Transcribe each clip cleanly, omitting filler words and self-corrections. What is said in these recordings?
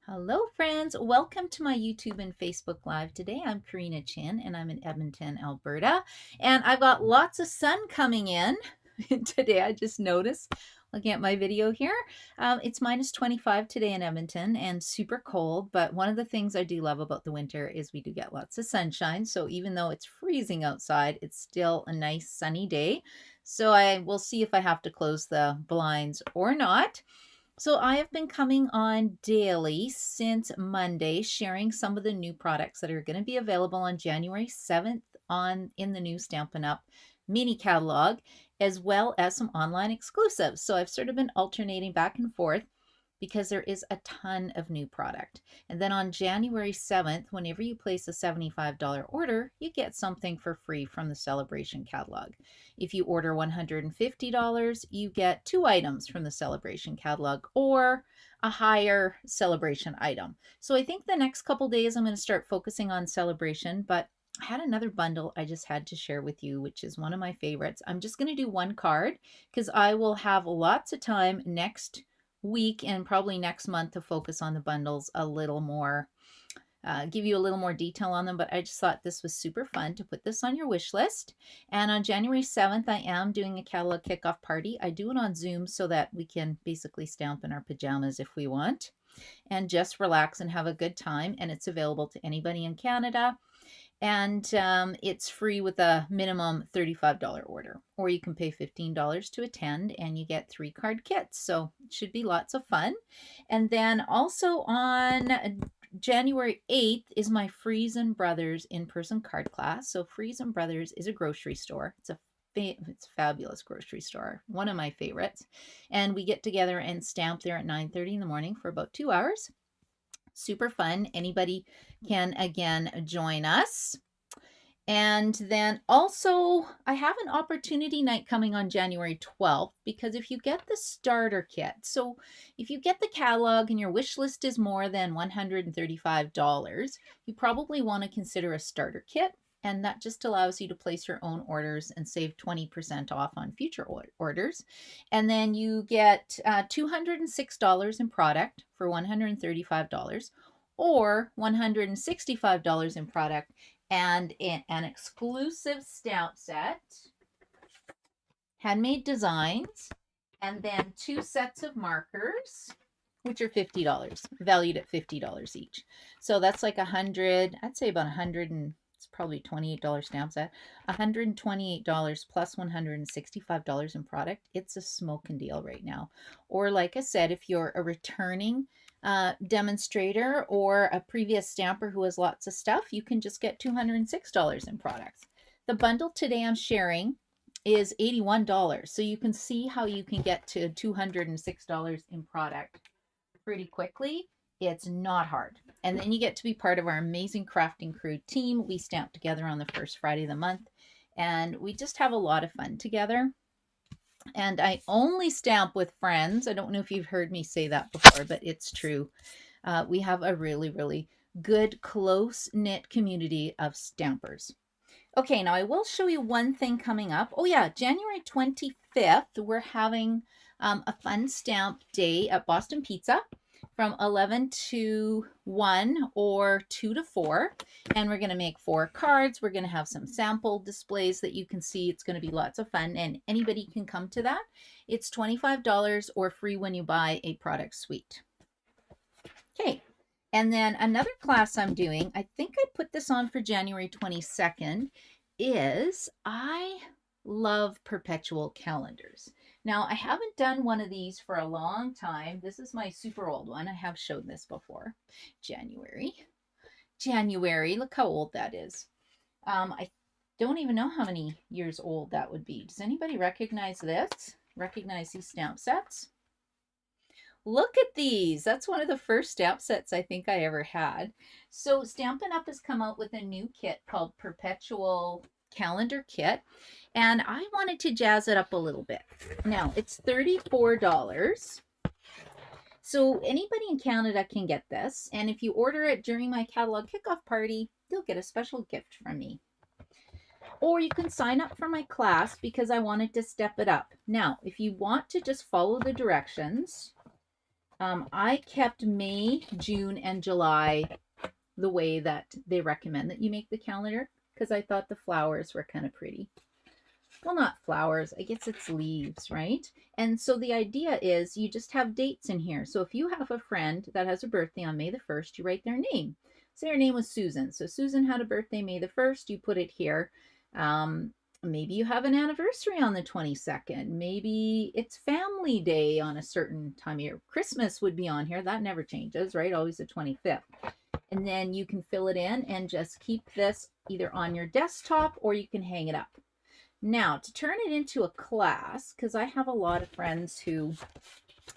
Hello friends, welcome to my YouTube and Facebook Live. Today I'm Karina Chin and I'm in Edmonton, Alberta, and I've got lots of sun coming in today. I just noticed looking at my video here. It's minus 25 today in Edmonton and super cold, but one of the things I do love about the winter is we do get lots of sunshine. So even though it's freezing outside, it's still a nice sunny day. So I will see if I have to close the blinds or not. So I have been coming on daily since Monday, sharing some of the new products that are going to be available on January 7th in the new Stampin' Up mini catalog, as well as some online exclusives. So I've sort of been alternating back and forth because there is a ton of new product. And then on January 7th, whenever you place a $75 order, you get something for free from the Sale-a-bration catalog. If you order $150, you get 2 items from the Sale-a-bration catalog or a higher Sale-a-bration item. So I think the next couple days I'm going to start focusing on Sale-a-bration, but I had another bundle I just had to share with you, which is one of my favorites. I'm just going to do one card because I will have lots of time next week and probably next month to focus on the bundles a little more, give you a little more detail on them, but I just thought this was super fun to put this on your wish list. And on January 7th, I am doing a catalog kickoff party. I do it on Zoom so that we can basically stamp in our pajamas if we want and just relax and have a good time. And it's available to anybody in Canada. And it's free with a minimum $35 order, or you can pay $15 to attend and you get 3 card kits. So it should be lots of fun. And then also on January 8th is my Friesen Brothers in-person card class. So Friesen Brothers is a grocery store. It's a fabulous grocery store, one of my favorites. And we get together and stamp there at 9:30 in the morning for about 2 hours. Super fun. Anybody can again join us. And then also I have an opportunity night coming on January 12th, because if you get the starter kit, so if you get the catalog and your wish list is more than $135, you probably want to consider a starter kit. And that just allows you to place your own orders and save 20% off on future orders. And then you get $206 in product for $135, or $165 in product and an exclusive stamp set, Handmade Designs, and then 2 sets of markers, which are $50, valued at $50 each. So that's like 100, I'd say about 100 and it's probably $28 stamp set, $128 plus $165 in product. It's a smoking deal right now. Or like I said, if you're a returning demonstrator or a previous stamper who has lots of stuff, you can just get $206 in products. The bundle today I'm sharing is $81. So you can see how you can get to $206 in product pretty quickly. It's not hard. And then you get to be part of our amazing crafting crew team. We stamp together on the first Friday of the month, and we just have a lot of fun together. And I only stamp with friends. I don't know if you've heard me say that before, but it's true. We have a really, really good, close-knit community of stampers. Okay, now I will show you one thing coming up. Oh yeah, January 25th, we're having a fun stamp day at Boston Pizza from 11 to 1 or 2 to 4. And we're going to make 4 cards. We're going to have some sample displays that you can see. It's going to be lots of fun, and anybody can come to that. It's $25 or free when you buy a product suite. Okay. And then another class I'm doing, I think I put this on for January 22nd, is I love Perpetual calendars. Now, I haven't done one of these for a long time. This is my super old one. I have shown this before. January, look how old that is. I don't even know how many years old that would be. Does anybody recognize this? Recognize these stamp sets? Look at these. That's one of the first stamp sets I think I ever had. So Stampin' Up has come out with a new kit called Perpetual Calendar Kit, and I wanted to jazz it up a little bit. Now, it's $34. So anybody in Canada can get this, and if you order it during my catalog kickoff party, you'll get a special gift from me. Or you can sign up for my class because I wanted to step it up. Now, if you want to just follow the directions, I kept May, June, and July the way that they recommend that you make the calendar because I thought the flowers were kind of pretty. Well, not flowers, I guess it's leaves, right? And so the idea is you just have dates in here. So if you have a friend that has a birthday on May the 1st, you write their name. Say her name was Susan. So Susan had a birthday May the 1st, you put it here. Maybe you have an anniversary on the 22nd. Maybe it's family day on a certain time of year. Christmas would be on here. That never changes, right? Always the 25th. And then you can fill it in and just keep this either on your desktop or you can hang it up. Now, to turn it into a class, because I have a lot of friends who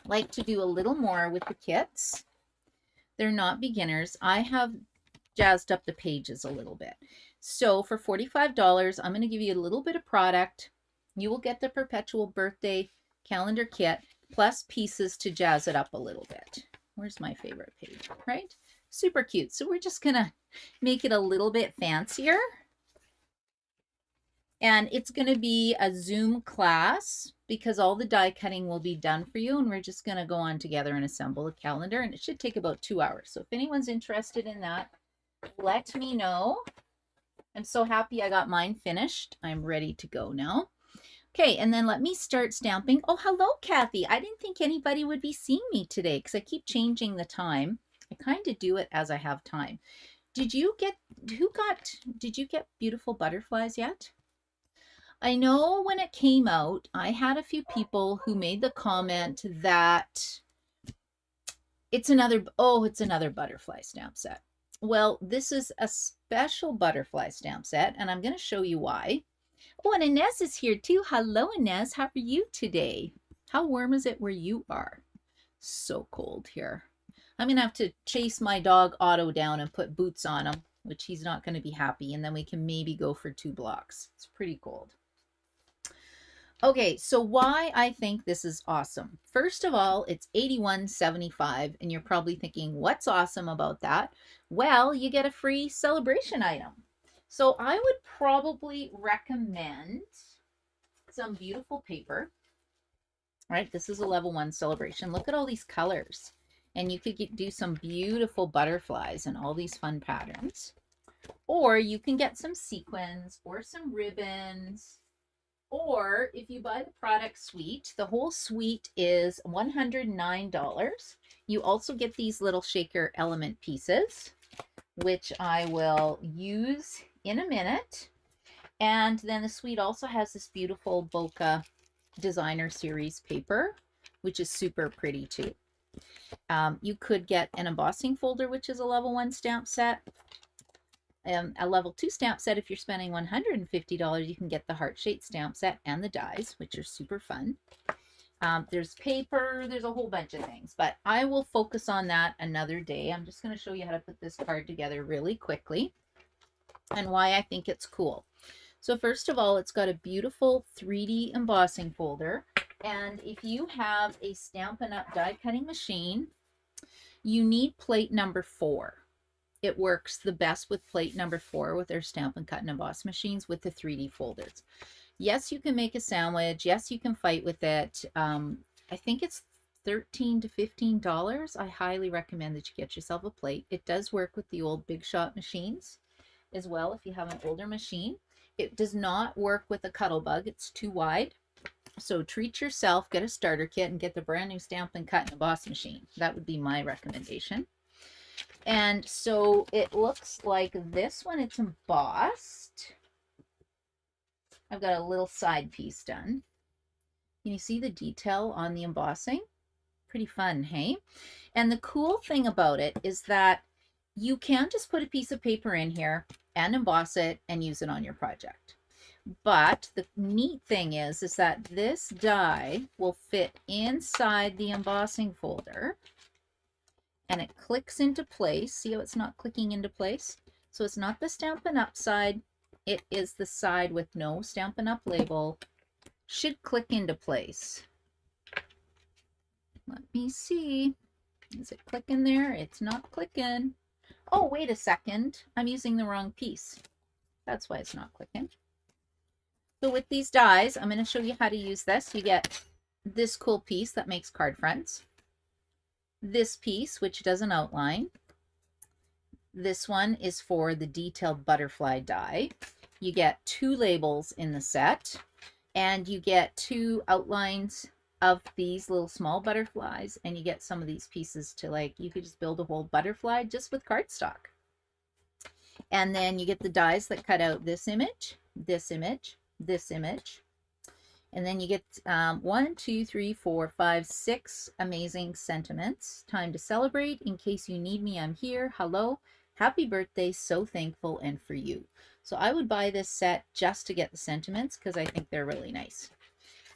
like to do a little more with the kits. They're not beginners. I have jazzed up the pages a little bit. So for $45, I'm going to give you a little bit of product. You will get the Perpetual birthday calendar kit plus pieces to jazz it up a little bit. Where's my favorite page, right? Super cute. So we're just going to make it a little bit fancier. And it's going to be a Zoom class because all the die cutting will be done for you. And we're just going to go on together and assemble a calendar. And it should take about 2 hours. So if anyone's interested in that, let me know. I'm so happy I got mine finished. I'm ready to go now. Okay, and then let me start stamping. Oh, hello, Kathy. I didn't think anybody would be seeing me today because I keep changing the time. I kind of do it as I have time. Did you get Beautiful Butterflies yet? I know when it came out, I had a few people who made the comment that it's another butterfly stamp set. Well, this is a special butterfly stamp set, and I'm going to show you why. Oh, and Inez is here too. Hello, Inez. How are you today? How warm is it where you are? So cold here. I'm going to have to chase my dog Otto down and put boots on him, which he's not going to be happy, and then we can maybe go for 2 blocks. It's pretty cold. Okay, so why I think this is awesome. First of all, it's $81.75, and you're probably thinking, what's awesome about that? Well, you get a free celebration item. So I would probably recommend some beautiful paper. All right, this is a level 1 celebration. Look at all these colors. And you could do some beautiful butterflies and all these fun patterns. Or you can get some sequins or some ribbons. Or if you buy the product suite, the whole suite is $109. You also get these little shaker element pieces, which I will use in a minute. And then the suite also has this beautiful Bokeh designer series paper, which is super pretty too. You could get an embossing folder, which is a level 1 stamp set. A level 2 stamp set. If you're spending $150, you can get the heart-shaped stamp set and the dies, which are super fun. There's paper, there's a whole bunch of things, but I will focus on that another day. I'm just going to show you how to put this card together really quickly and why I think it's cool. So first of all, it's got a beautiful 3D embossing folder, and if you have a Stampin' Up die cutting machine, you need plate number 4. It works the best with plate number 4 with their Stampin' Cut and Emboss machines with the 3D folders. Yes, you can make a sandwich. Yes, you can fight with it. I think it's $13 to $15. I highly recommend that you get yourself a plate. It does work with the old Big Shot machines as well if you have an older machine. It does not work with a Cuttlebug. It's too wide. So treat yourself, get a starter kit, and get the brand new Stampin' Cut and Emboss machine. That would be my recommendation. And so it looks like this one. It's embossed. I've got a little side piece done. Can you see the detail on the embossing? Pretty fun, hey? And the cool thing about it is that you can just put a piece of paper in here and emboss it and use it on your project. But the neat thing is that this die will fit inside the embossing folder and it clicks into place. See how it's not clicking into place? So it's not the Stampin' Up side. It is the side with no Stampin' Up label. Should click into place. Let me see. Is it clicking there? It's not clicking. Oh, wait a second. I'm using the wrong piece. That's why it's not clicking. So with these dies, I'm going to show you how to use this. You get this cool piece that makes card fronts. this piece, which does an outline. This one is for the detailed butterfly die. You get 2 labels in the set, and you get 2 outlines of these little small butterflies, and you get some of these pieces to, like, you could just build a whole butterfly just with cardstock. And then you get the dies that cut out this image, this image, this image. And then you get 1, 2, 3, 4, 5, 6 amazing sentiments. Time to celebrate. In case you need me, I'm here. Hello. Happy birthday. So thankful and for you. So I would buy this set just to get the sentiments because I think they're really nice.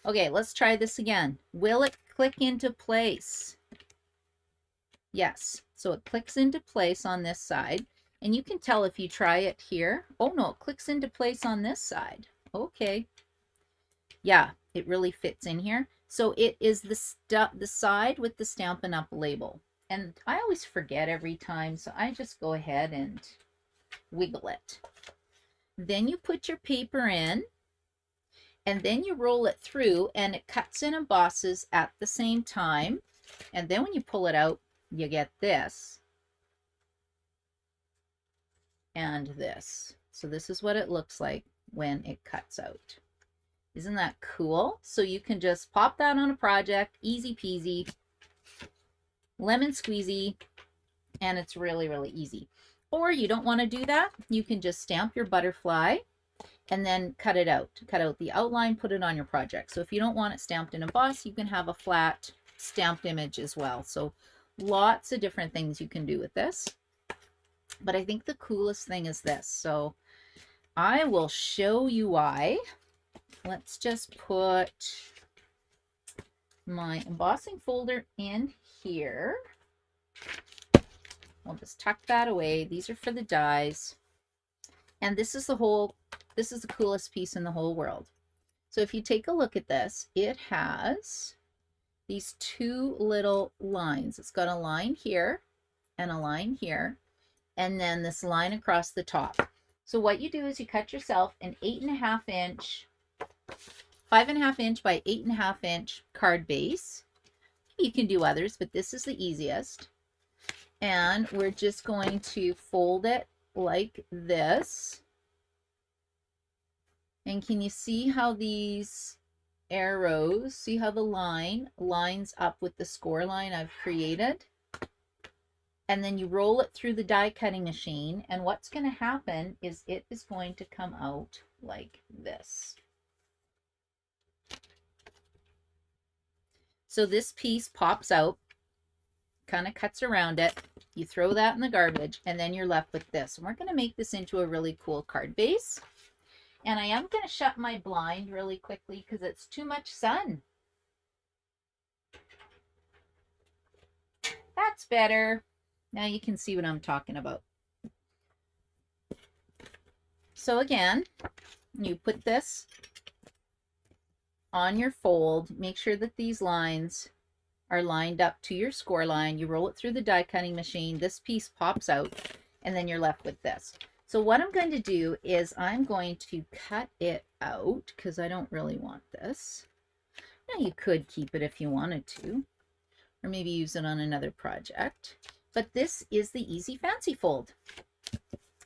Okay, let's try this again. Will it click into place? Yes. So it clicks into place on this side. And you can tell if you try it here. Oh no, it clicks into place on this side. Okay. Yeah, it really fits in here. So it is the side with the Stampin' Up label. And I always forget every time, so I just go ahead and wiggle it. Then you put your paper in, and then you roll it through, and it cuts and embosses at the same time. And then when you pull it out, you get this and this. So this is what it looks like when it cuts out. Isn't that cool? So you can just pop that on a project, easy peasy, lemon squeezy, and it's really, really easy. Or you don't want to do that, you can just stamp your butterfly and then cut it out. Cut out the outline, put it on your project. So if you don't want it stamped and embossed, you can have a flat stamped image as well. So lots of different things you can do with this. But I think the coolest thing is this. So I will show you why. Let's just put my embossing folder in here. I'll just tuck that away. These are for the dies. And this is the coolest piece in the whole world. So if you take a look at this, it has these 2 little lines. It's got a line here and a line here, and then this line across the top. So what you do is you cut yourself an 8.5 inch, 5.5 inch by 8.5 inch card base. You can do others, but this is the easiest. And we're just going to fold it like this. And can you see how these arrows, see how the line lines up with the score line I've created? And then you roll it through the die cutting machine, and what's going to happen is it is going to come out like this. So this piece pops out, kind of cuts around it. You throw that in the garbage, and then you're left with this. And we're going to make this into a really cool card base. And I am going to shut my blind really quickly because it's too much sun. That's better. Now you can see what I'm talking about. So again, you put this on your fold. Make sure that these lines are lined up to your score line. You roll it through the die cutting machine. This piece pops out, and then you're left with this. So what I'm going to do is I'm going to cut it out because I don't really want this. Now you could keep it if you wanted to, or maybe use it on another project. But this is the Easy Fancy Fold.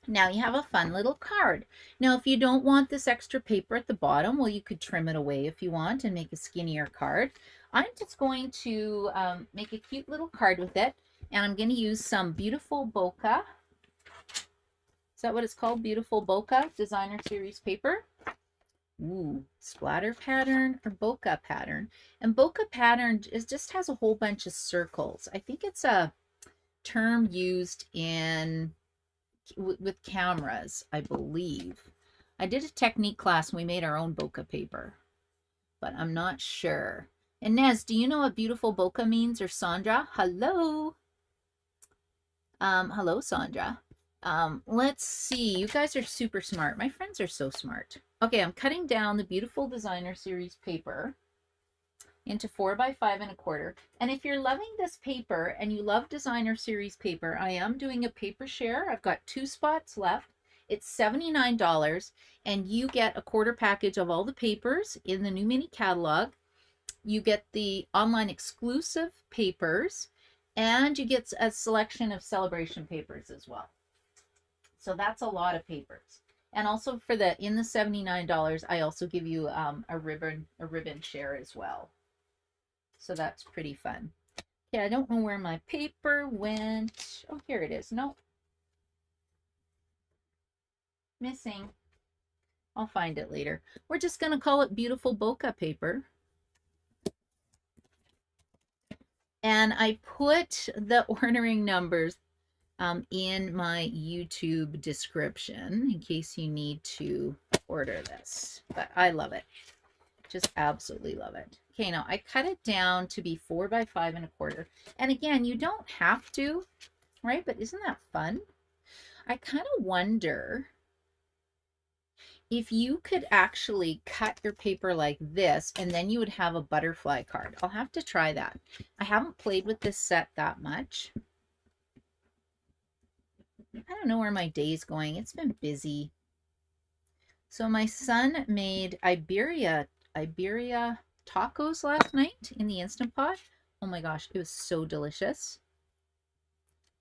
Now you have a fun little card. Now if you don't want this extra paper at the bottom, well, you could trim it away if you want and make a skinnier card. I'm just going to make a cute little card with it, and I'm going to use some Beautiful Bokeh. Is that what it's called? Beautiful Bokeh Designer Series paper. Ooh, splatter pattern or bokeh pattern. And bokeh pattern just has a whole bunch of circles. I think it's a term used in with cameras, I believe. I did a technique class and we made our own bokeh paper, but I'm not sure. And Nez, do you know what Beautiful Bokeh means? Or Sandra? Hello. Hello, Sandra. Let's see. You guys are super smart. My friends are so smart. Okay, I'm cutting down the Beautiful Designer Series paper into 4 by 5.25. And if you're loving this paper and you love Designer Series paper, I am doing a paper share. I've got 2 spots left. It's $79, and you get a quarter package of all the papers in the new mini catalog. You get the online exclusive papers, And you get a selection of celebration papers as well. So that's a lot of papers. And also for the in the $79, I also give you a ribbon share as well. So that's pretty fun. Okay, I don't know where my paper went. Oh, here it is. No. Missing. I'll find it later. We're just going to call it Beautiful Bokeh paper. And I put the ordering numbers in my YouTube description in case you need to order this. But I love it. Just absolutely love it. Okay, now I cut it down to be 4 by 5 1/4. And again, you don't have to, right? But isn't that fun? I kind of wonder if you could actually cut your paper like this and then you would have a butterfly card. I'll have to try that. I haven't played with this set that much. I don't know where my day's going. It's been busy. So my son made Iberia tacos last night in the Instant Pot. Oh my gosh, it was so delicious.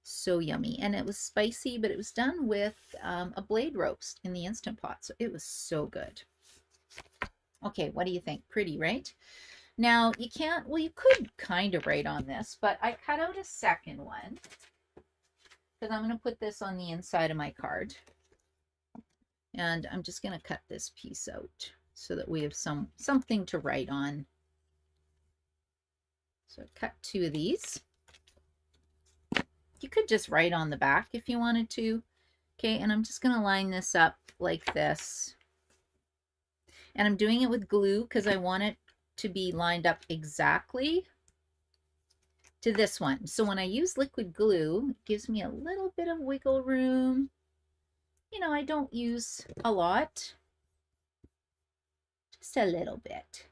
So yummy. And it was spicy, but it was done with a blade roast in the Instant Pot. So it was so good. Okay, what do you think? Pretty, right? Now, you can't, well, you could kind of write on this, but I cut out a second one because I'm going to put this on the inside of my card. And I'm just going to cut this piece out so that we have something to write on. So I cut 2 of these. You could just write on the back if you wanted to. Okay, and I'm just going to line this up like this. And I'm doing it with glue because I want it to be lined up exactly to this one. So when I use liquid glue, it gives me a little bit of wiggle room. You know, I don't use a lot, just a little bit.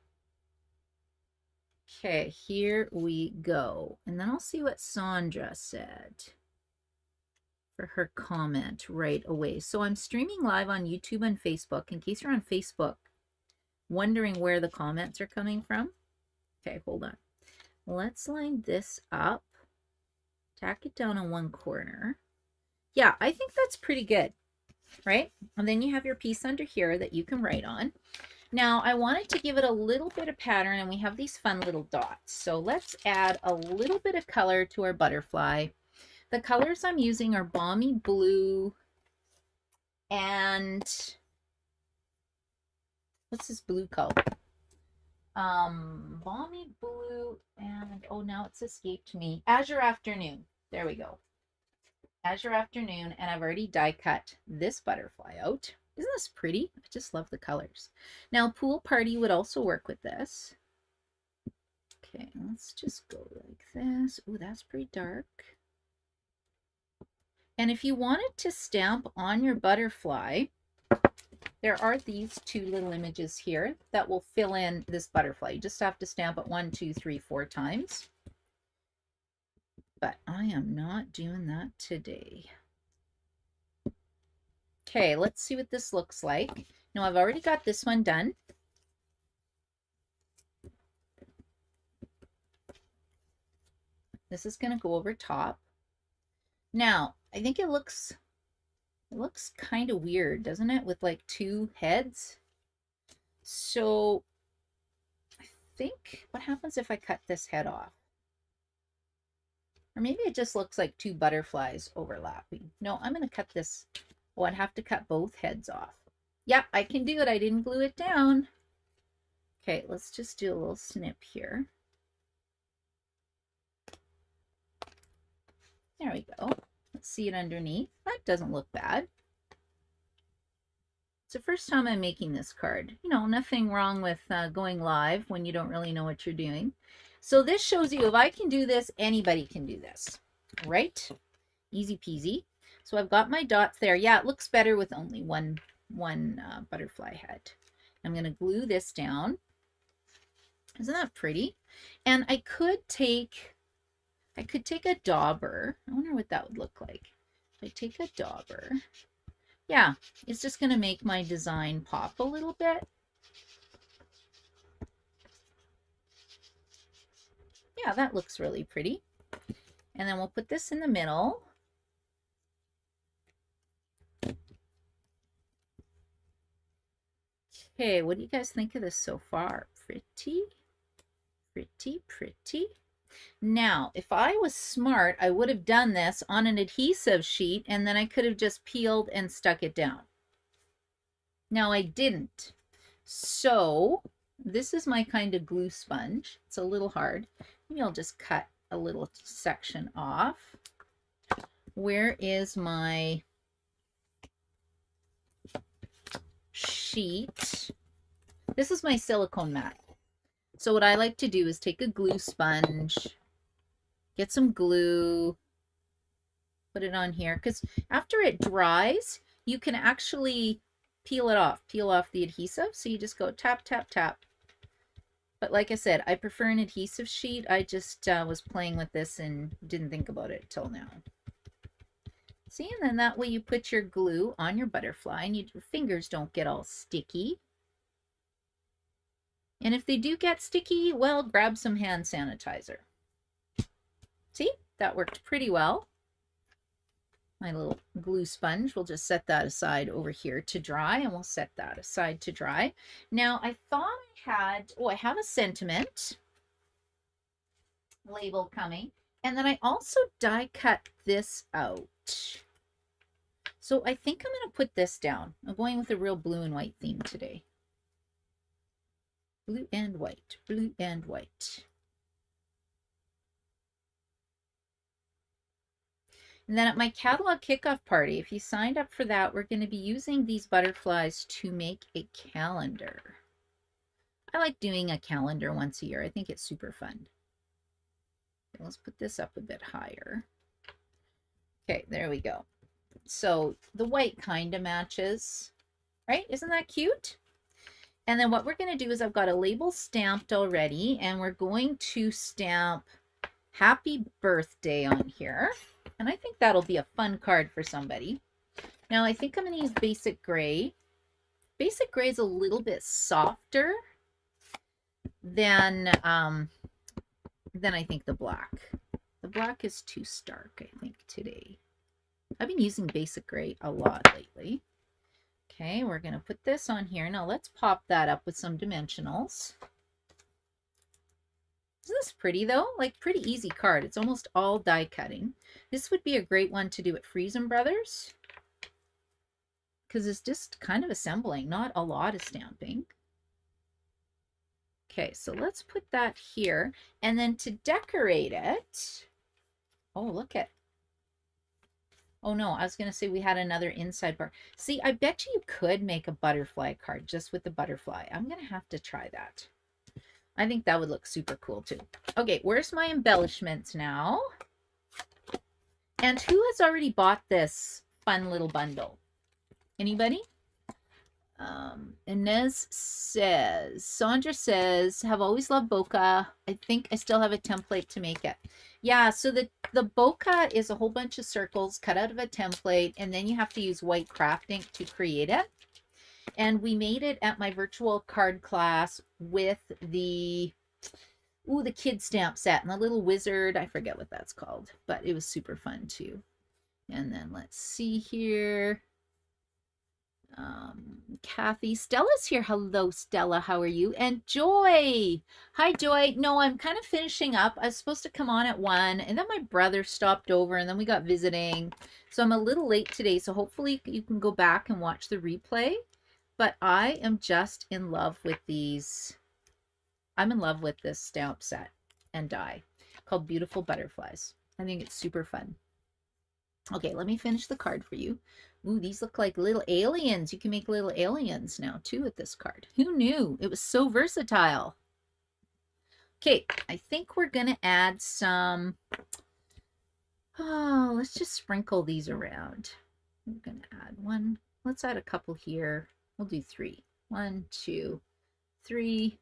Okay, here we go. And then I'll see what Sandra said for her comment right away. So I'm streaming live on YouTube and Facebook. In case you're on Facebook, wondering where the comments are coming from. Okay, hold on. Let's line this up. Tack it down on one corner. Yeah, I think that's pretty good, right? And then you have your piece under here that you can write on. Now, I wanted to give it a little bit of pattern, and we have these fun little dots. So let's add a little bit of color to our butterfly. The colors I'm using are Balmy Blue and what's this blue called? Balmy Blue and, oh, now it's escaped me. Azure Afternoon. There we go. Azure Afternoon, and I've already die cut this butterfly out. Isn't this pretty? I just love the colors. Now, Pool Party would also work with this. Okay, let's just go like this. Oh, that's pretty dark. And if you wanted to stamp on your butterfly, there are these 2 little images here that will fill in this butterfly. You just have to stamp it 1, 2, 3, 4 times. But I am not doing that today. Okay, let's see what this looks like. Now, I've already got this one done. This is going to go over top. Now, I think it looks kind of weird, doesn't it? With like 2 heads. So I think, what happens if I cut this head off? Or maybe it just looks like 2 butterflies overlapping. No, I'm going to cut this. Oh, I'd have to cut both heads off. Yep, I can do it. I didn't glue it down. Okay, let's just do a little snip here. There we go. Let's see it underneath. That doesn't look bad. It's the first time I'm making this card. You know, nothing wrong with going live when you don't really know what you're doing. So this shows you if I can do this, anybody can do this, right? Easy peasy. So I've got my dots there. Yeah, it looks better with only one butterfly head. I'm going to glue this down. Isn't that pretty? And I could take a dauber. I wonder what that would look like. If I take a dauber, yeah, it's just going to make my design pop a little bit. Yeah, that looks really pretty. And then we'll put this in the middle. Okay, what do you guys think of this so far? Pretty, pretty, pretty. Now, if I was smart, I would have done this on an adhesive sheet and then I could have just peeled and stuck it down. Now, I didn't. So, this is my kind of glue sponge. It's a little hard. Maybe I'll just cut a little section off. Where is my sheet? This is my silicone mat. So what I like to do is take a glue sponge, get some glue, put it on here, because after it dries, you can actually peel it off, peel off the adhesive. So you just go tap, tap, tap. But like I said, I prefer an adhesive sheet. I just was playing with this and didn't think about it till now. See, and then that way you put your glue on your butterfly and your fingers don't get all sticky. And if they do get sticky, well, grab some hand sanitizer. See, that worked pretty well. My little glue sponge, we'll just set that aside over here to dry, and we'll set that aside to dry. Now, I thought I had, I have a sentiment label coming, and then I also die cut this out. So I think I'm going to put this down. I'm going with a real blue and white theme today. Blue and white, blue and white. And then at my catalog kickoff party, if you signed up for that, we're going to be using these butterflies to make a calendar. I like doing a calendar once a year. I think it's super fun. Okay, let's put this up a bit higher. Okay, there we go. So the white kind of matches, right? Isn't that cute? And then what we're going to do is I've got a label stamped already, and we're going to stamp Happy Birthday on here. And I think that'll be a fun card for somebody. Now I think I'm going to use Basic Gray. Basic Gray is a little bit softer than I think the black. The black is too stark, I think, today. I've been using Basic Gray a lot lately. Okay, we're going to put this on here. Now let's pop that up with some dimensionals. Isn't this pretty though? Like, pretty easy card. It's almost all die cutting. This would be a great one to do at Friesen Brothers, because it's just kind of assembling, not a lot of stamping. Okay, so let's put that here. And then to decorate it, oh, look at, oh no, I was going to say we had another inside bar. See, I bet you could make a butterfly card just with the butterfly. I'm going to have to try that. I think that would look super cool too. Okay, where's my embellishments now? And who has already bought this fun little bundle? Anybody? Inez says, Sandra says, have always loved bokeh. I think I still have a template to make it. Yeah, so the bokeh is a whole bunch of circles cut out of a template, and then you have to use white craft ink to create it. And we made it at my virtual card class with the kid stamp set and the little wizard. I forget what that's called, but it was super fun too. And then let's see here. Kathy, Stella's here. Hello, Stella. How are you? And Joy. Hi, Joy. No, I'm kind of finishing up. I was supposed to come on at 1, and then my brother stopped over, and then we got visiting. So I'm a little late today, so hopefully you can go back and watch the replay. But I am just in love with these. I'm in love with this stamp set and die called Beautiful Butterflies. I think it's super fun. Okay, let me finish the card for you. Ooh, these look like little aliens. You can make little aliens now too with this card. Who knew? It was so versatile. Okay, I think we're going to add some, let's just sprinkle these around. I'm going to add one. Let's add a couple here. We'll do 3. 1, 2, 3.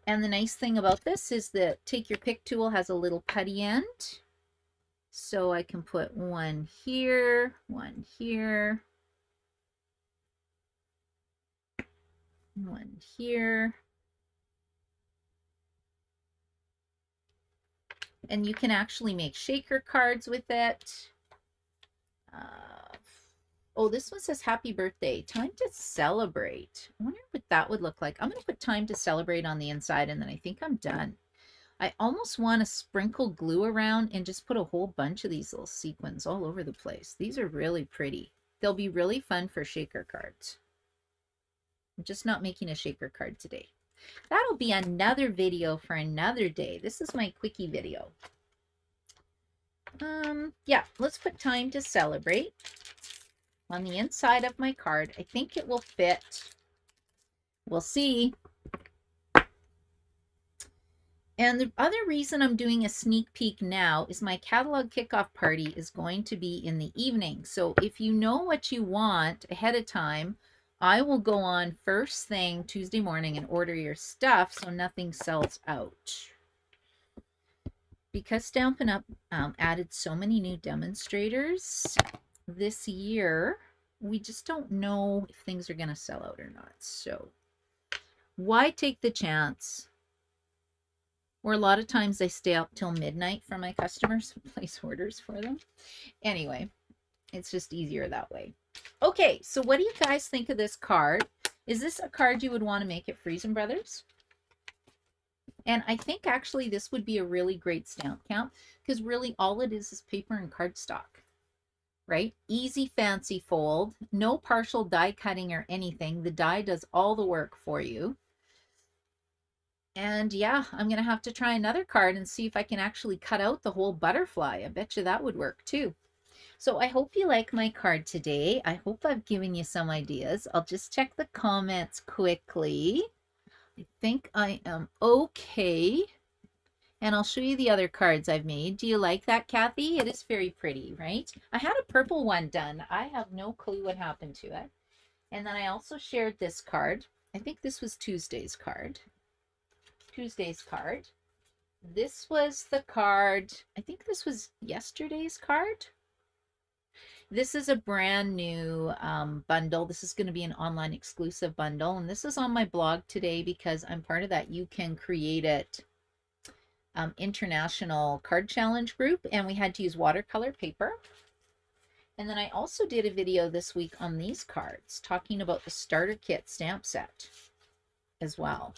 And the nice thing about this is that Take Your Pick tool has a little putty end. So I can put one here, one here, one here. And you can actually make shaker cards with it. Oh, this one says happy birthday. Time to celebrate. I wonder what that would look like. I'm going to put time to celebrate on the inside, and then I think I'm done. I almost want to sprinkle glue around and just put a whole bunch of these little sequins all over the place. These are really pretty. They'll be really fun for shaker cards. I'm just not making a shaker card today. That'll be another video for another day. This is my quickie video. Yeah, let's put time to celebrate on the inside of my card. I think it will fit. We'll see. And the other reason I'm doing a sneak peek now is my catalog kickoff party is going to be in the evening. So if you know what you want ahead of time, I will go on first thing Tuesday morning and order your stuff so nothing sells out. Because Stampin' Up! Added so many new demonstrators this year, we just don't know if things are going to sell out or not. So why take the chance? Or a lot of times they stay up till midnight for my customers to place orders for them. Anyway, it's just easier that way. Okay, so what do you guys think of this card? Is this a card you would want to make at Friesen Brothers? And I think actually this would be a really great stamp count because really all it is paper and cardstock, right? Easy fancy fold, no partial die cutting or anything. The die does all the work for you. And yeah, I'm going to have to try another card and see if I can actually cut out the whole butterfly. I bet you that would work too. So I hope you like my card today. I hope I've given you some ideas. I'll just check the comments quickly. I think I am okay. And I'll show you the other cards I've made. Do you like that, Kathy? It is very pretty, right? I had a purple one done. I have no clue what happened to it. And then I also shared this card. I think this was Tuesday's card. This was the card. I think this was yesterday's card. This is a brand new bundle. This is going to be an online exclusive bundle. And this is on my blog today because I'm part of that You Can Create It international card challenge group. And we had to use watercolor paper. And then I also did a video this week on these cards talking about the starter kit stamp set as well.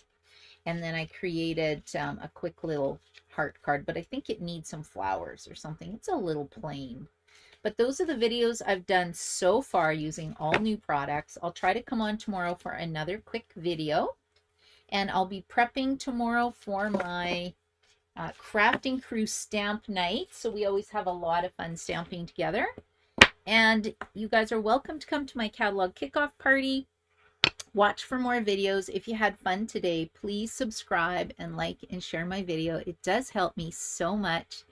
And then I created a quick little heart card, but I think it needs some flowers or something. It's a little plain. But those are the videos I've done so far using all new products. I'll try to come on tomorrow for another quick video. And I'll be prepping tomorrow for my crafting crew stamp night. So we always have a lot of fun stamping together. And you guys are welcome to come to my catalog kickoff party. Watch for more videos. If you had fun today, please subscribe and like and share my video. It does help me so much.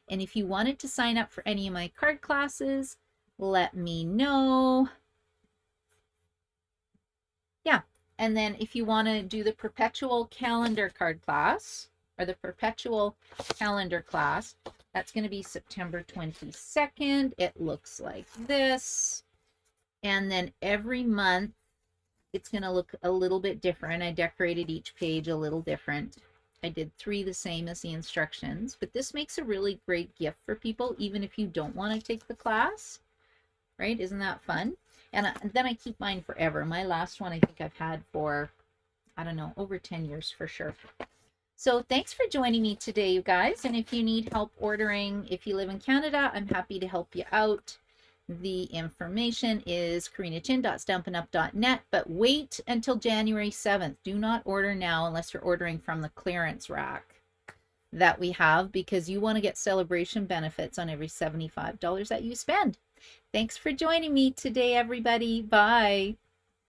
And if you wanted to sign up for any of my card classes, let me know. Yeah. And then if you want to do the Perpetual calendar card class or the Perpetual calendar class, that's going to be September 22nd. It looks like this. And then every month, it's going to look a little bit different. I decorated each page a little different. I did 3 the same as the instructions, but this makes a really great gift for people, even if you don't want to take the class, right? Isn't that fun? And then I keep mine forever. My last one I think I've had for, I don't know, over 10 years for sure. So thanks for joining me today, you guys. And if you need help ordering, if you live in Canada, I'm happy to help you out. The information is karinachin.stampinup.net, but wait until January 7th. Do not order now unless you're ordering from the clearance rack that we have, because you want to get celebration benefits on every $75 that you spend. Thanks for joining me today, everybody. Bye.